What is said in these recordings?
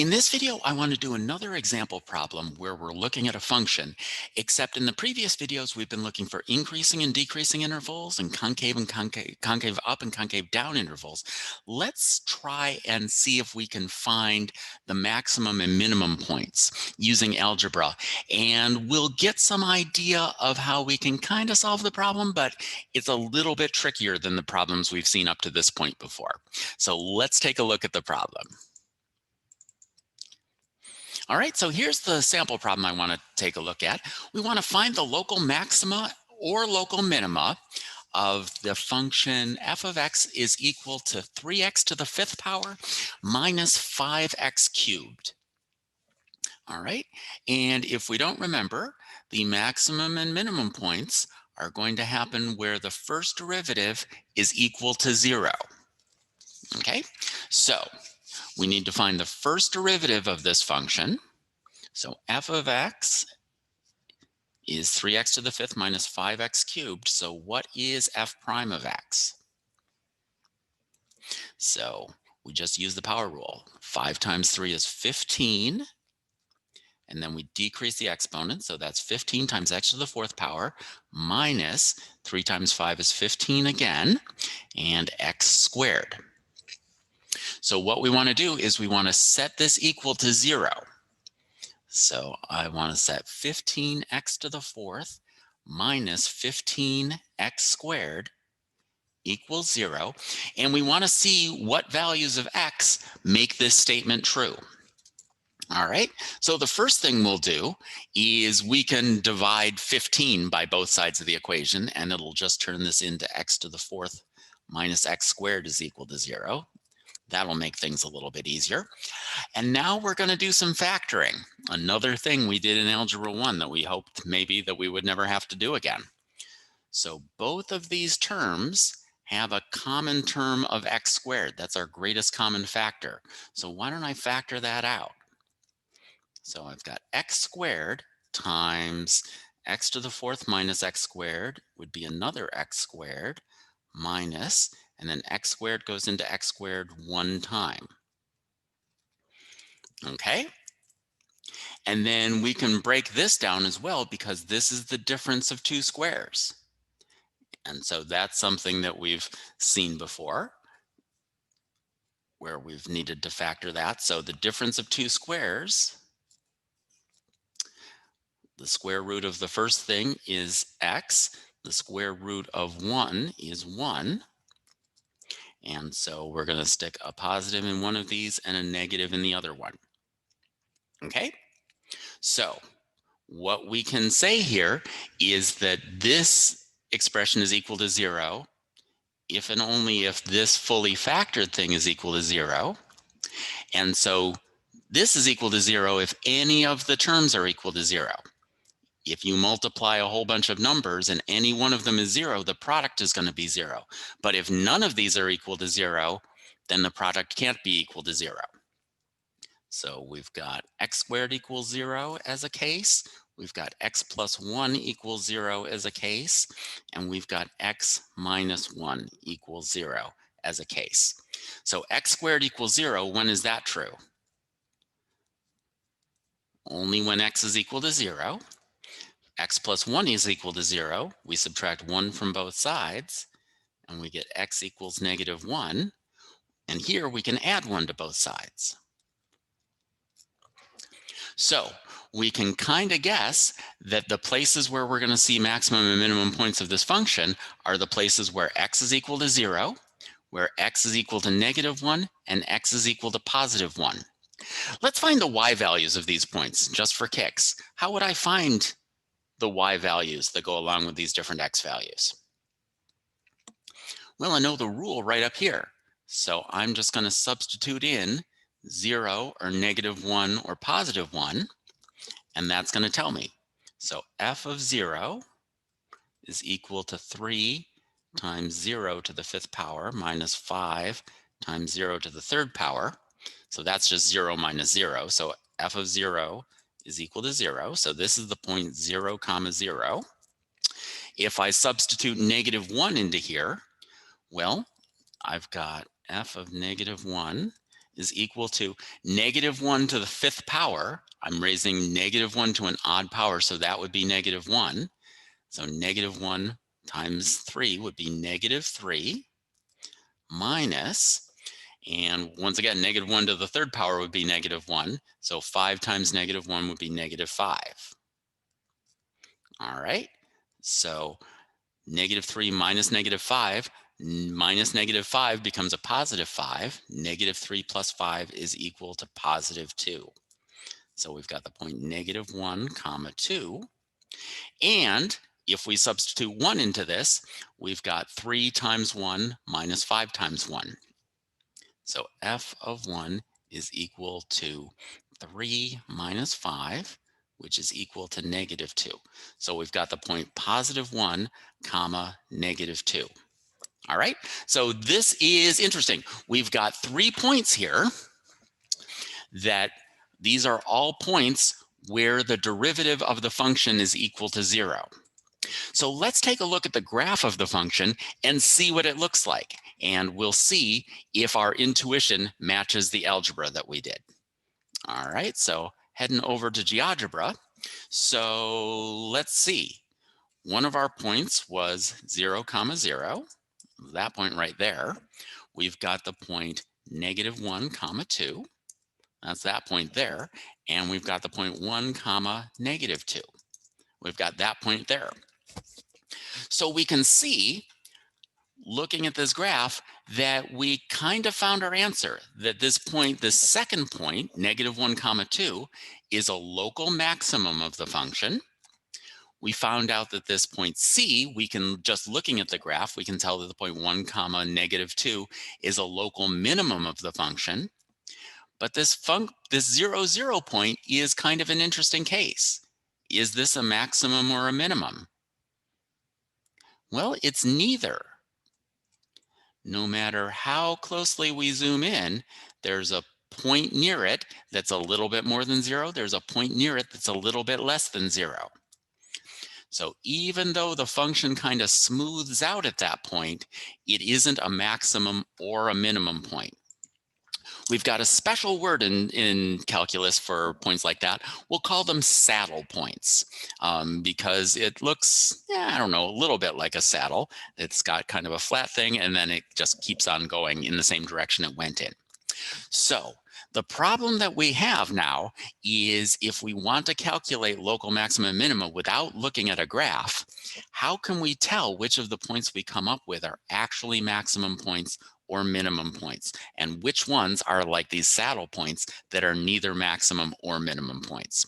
In this video, I want to do another example problem where we're looking at a function, except in the previous videos, we've been looking for increasing and decreasing intervals and concave up and concave down intervals. Let's try and see if we can find the maximum and minimum points using algebra. And we'll get some idea of how we can kind of solve the problem, but it's a little bit trickier than the problems we've seen up to this point before. So let's take a look at the problem. All right, so here's the sample problem I want to take a look at. We want to find the local maxima or local minima of the function f of x is equal to 3x to the 5th power minus 5x cubed. All right, and if we don't remember, the maximum and minimum points are going to happen where the first derivative is equal to 0. Okay, so we need to find the first derivative of this function. So f of x is 3x to the 5th minus 5x cubed. So what is f prime of x? So we just use the power rule. 5 times 3 is 15. And then we decrease the exponent. So that's 15 times x to the 4th power minus 3 times 5 is 15 again, and x squared. So what we want to do is we want to set this equal to 0. So I want to set 15x to the 4th minus 15x squared equals 0. And we want to see what values of x make this statement true. All right, so the first thing we'll do is we can divide 15 by both sides of the equation, and it'll just turn this into x to the 4th minus x squared is equal to 0. That'll make things a little bit easier. And now we're going to do some factoring. Another thing we did in Algebra 1 that we hoped maybe that we would never have to do again. So both of these terms have a common term of x squared. That's our greatest common factor. So why don't I factor that out? So I've got x squared times x to the 4th minus x squared would be another x squared minus, and then x squared goes into x squared one time. Okay? And then we can break this down as well because this is the difference of two squares. And so that's something that we've seen before where we've needed to factor that. So the difference of two squares, the square root of the first thing is x. The square root of 1 is 1. And so we're going to stick a positive in one of these and a negative in the other one. Okay? So what we can say here is that this expression is equal to 0 if and only if this fully factored thing is equal to 0. And so this is equal to 0 if any of the terms are equal to 0. If you multiply a whole bunch of numbers and any one of them is 0, the product is going to be 0. But if none of these are equal to 0, then the product can't be equal to 0. So we've got x squared equals 0 as a case. We've got x plus 1 equals 0 as a case. And we've got x minus 1 equals 0 as a case. So x squared equals 0, when is that true? Only when x is equal to 0. X plus 1 is equal to 0. We subtract 1 from both sides, and we get x equals negative 1. And here we can add 1 to both sides. So we can kind of guess that the places where we're going to see maximum and minimum points of this function are the places where x is equal to 0, where x is equal to negative 1, and x is equal to positive 1. Let's find the y values of these points just for kicks. How would I find the y values that go along with these different x values? Well, I know the rule right up here. So I'm just going to substitute in 0 or negative 1 or positive 1, and that's going to tell me. So f of 0 is equal to 3 times 0 to the 5th power minus 5 times 0 to the 3rd power. So that's just 0 minus 0. So f of 0 is equal to 0. So this is the point 0, 0. If I substitute negative 1 into here, well, I've got f of negative 1 is equal to -1 to the 5th power. I'm raising -1 to an odd power, so that would be -1. So -1 times 3 would be -3 minus, and once again, -1 to the 3rd power would be -1. So 5 times -1 would be -5. All right. So -3 minus -5, minus -5 becomes a +5. -3 plus 5 is equal to +2. So we've got the point -1 comma 2. And if we substitute 1 into this, we've got 3 times 1 minus 5 times 1. So f of 1 is equal to 3 minus 5, which is equal to -2. So we've got the point +1 comma -2. All right, so this is interesting. We've got 3 points here that these are all points where the derivative of the function is equal to 0. So let's take a look at the graph of the function and see what it looks like. And we'll see if our intuition matches the algebra that we did. All right, so heading over to GeoGebra. So let's see. One of our points was 0, 0, that point right there. We've got the point -1, 2. That's that point there. And we've got the point 1, -2. We've got that point there. So we can see, looking at this graph, that we kind of found our answer, that this point, this second point, -1, 2, is a local maximum of the function. We found out that this point C, we can, just looking at the graph, we can tell that the point 1, -2 is a local minimum of the function. But this 0, 0 point is kind of an interesting case. Is this a maximum or a minimum? Well, it's neither. No matter how closely we zoom in, there's a point near it that's a little bit more than 0. There's a point near it that's a little bit less than 0. So even though the function kind of smooths out at that point, it isn't a maximum or a minimum point. We've got a special word in calculus for points like that. We'll call them saddle points because it looks, I don't know, a little bit like a saddle. It's got kind of a flat thing, and then it just keeps on going in the same direction it went in. So the problem that we have now is, if we want to calculate local maximum and minimum without looking at a graph, how can we tell which of the points we come up with are actually maximum points or minimum points, and which ones are like these saddle points that are neither maximum or minimum points?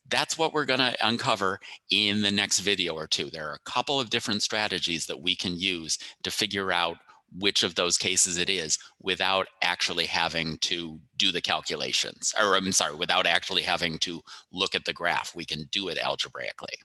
That's what we're going to uncover in the next video or two. There are a couple of different strategies that we can use to figure out which of those cases it is without actually having to do the calculations, or I'm sorry, without actually having to look at the graph. We can do it algebraically.